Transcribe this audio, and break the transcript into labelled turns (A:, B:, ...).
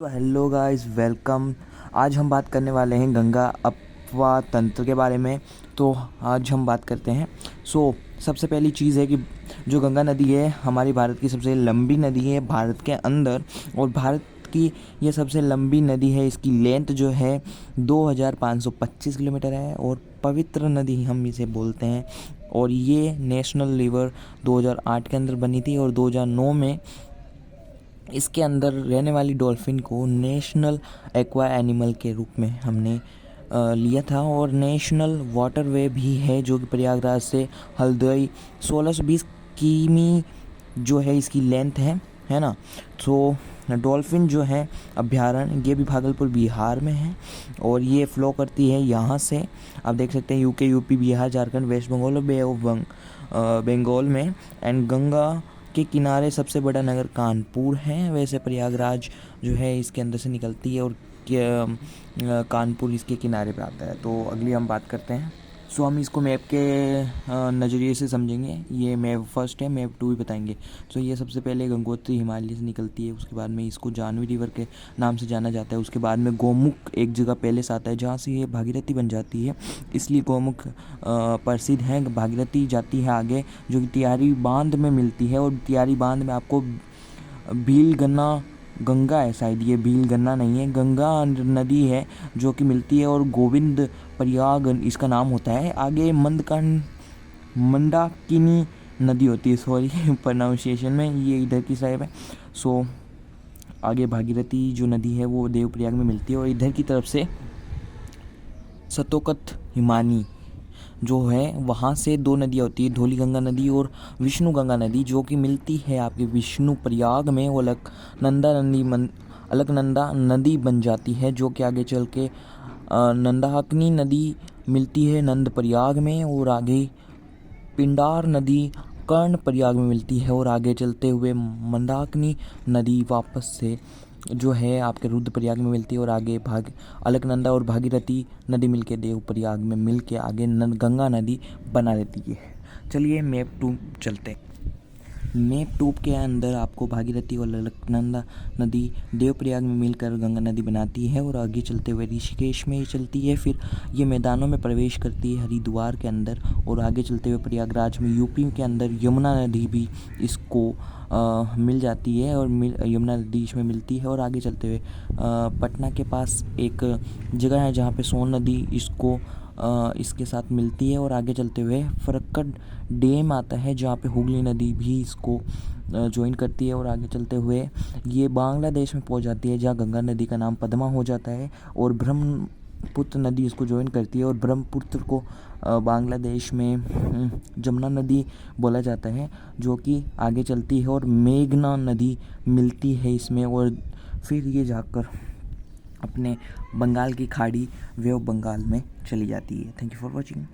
A: तो hello guys, welcome. आज हम बात करने वाले हैं गंगा अपवा तंत्र के बारे में। तो आज हम बात करते हैं। सबसे पहली चीज़ है कि जो गंगा नदी है हमारी भारत की सबसे लंबी नदी है भारत के अंदर, और भारत की ये सबसे लंबी नदी है। इसकी लेंथ जो है 2525 किलोमीटर है और पवित्र नदी हम इसे बोलते हैं। और ये नेशनल रिवर 2008 के अंदर बनी थी और 2009 में इसके अंदर रहने वाली डॉल्फिन को नेशनल एक्वा एनिमल के रूप में हमने लिया था। और नेशनल वाटरवे भी है जो कि प्रयागराज से हल्द्वाई 1620 किमी जो है इसकी लेंथ है ना। तो डॉल्फिन जो है अभ्यारण्य, ये भी भागलपुर बिहार में है और ये फ़्लो करती है यहाँ से। आप देख सकते हैं यूपी, बिहार, झारखंड, वेस्ट बंगाल और बे ऑफ बंगाल में। एंड गंगा के किनारे सबसे बड़ा नगर कानपुर है। वैसे प्रयागराज जो है इसके अंदर से निकलती है और कानपुर इसके किनारे पे आता है। तो अगली हम बात करते हैं। हम इसको मैप के नज़रिए से समझेंगे। ये मैप फर्स्ट है, मैप टू भी बताएंगे। ये सबसे पहले गंगोत्री हिमालय से निकलती है, उसके बाद में इसको जानवी रिवर के नाम से जाना जाता है। उसके बाद में गोमुख एक जगह पहले से आता है जहाँ से ये भागीरथी बन जाती है, इसलिए गोमुख प्रसिद्ध है। भागीरथी जाती है आगे जो कि तियारी बांध में मिलती है, और तियारी बांध में आपको भील गन्ना गंगा है, शायद ये भील गन्ना नहीं है, गंगा नदी है जो कि मिलती है। और गोविंद प्रयाग इसका नाम होता है। आगे मंदाकिनी नदी होती है, सॉरी प्रोनाउंसिएशन में, ये इधर की साइड है। आगे भागीरथी जो नदी है वो देवप्रयाग में मिलती है, और इधर की तरफ से सतोकत हिमानी जो है वहाँ से दो नदियाँ होती है, धौली गंगा नदी और विष्णु गंगा नदी, जो कि मिलती है आपके विष्णु प्रयाग में। वो अलकनंदा नदी बन जाती है, जो कि आगे चल के नंदाकिनी नदी मिलती है नंद प्रयाग में, और आगे पिंडार नदी कर्ण प्रयाग में मिलती है, और आगे चलते हुए मंदाकिनी नदी वापस से जो है आपके रुद्रप्रयाग में मिलती है, और आगे अलकनंदा और भागीरथी नदी मिलके देवप्रयाग में मिलके आगे गंगा नदी बना रहती है। चलिए मैप टू चलते हैं। मैप टू के अंदर आपको भागीरथी और अलकनंदा नदी देवप्रयाग में मिलकर गंगा नदी बनाती है, और आगे चलते हुए ऋषिकेश में चलती है। फिर ये मैदानों में प्रवेश करती है हरिद्वार के अंदर, और आगे चलते हुए प्रयागराज में यूपी के अंदर यमुना नदी भी इसको मिल जाती है, और यमुना नदी इसमें मिलती है। और आगे चलते हुए पटना के पास एक जगह है जहाँ पे सोन नदी इसके साथ मिलती है, और आगे चलते हुए फरक्कड डैम आता है जहाँ पे हुगली नदी भी इसको ज्वाइन करती है, और आगे चलते हुए ये बांग्लादेश में पहुँच जाती है जहाँ गंगा नदी का नाम पद्मा हो जाता है, और ब्रह्मपुत्र नदी इसको ज्वाइन करती है। और ब्रह्मपुत्र को बांग्लादेश में जमुना नदी बोला जाता है, जो कि आगे चलती है और मेघना नदी मिलती है इसमें, और फिर ये जाकर अपने बंगाल की खाड़ी वे ऑफ बंगाल में चली जाती है। Thank you for watching.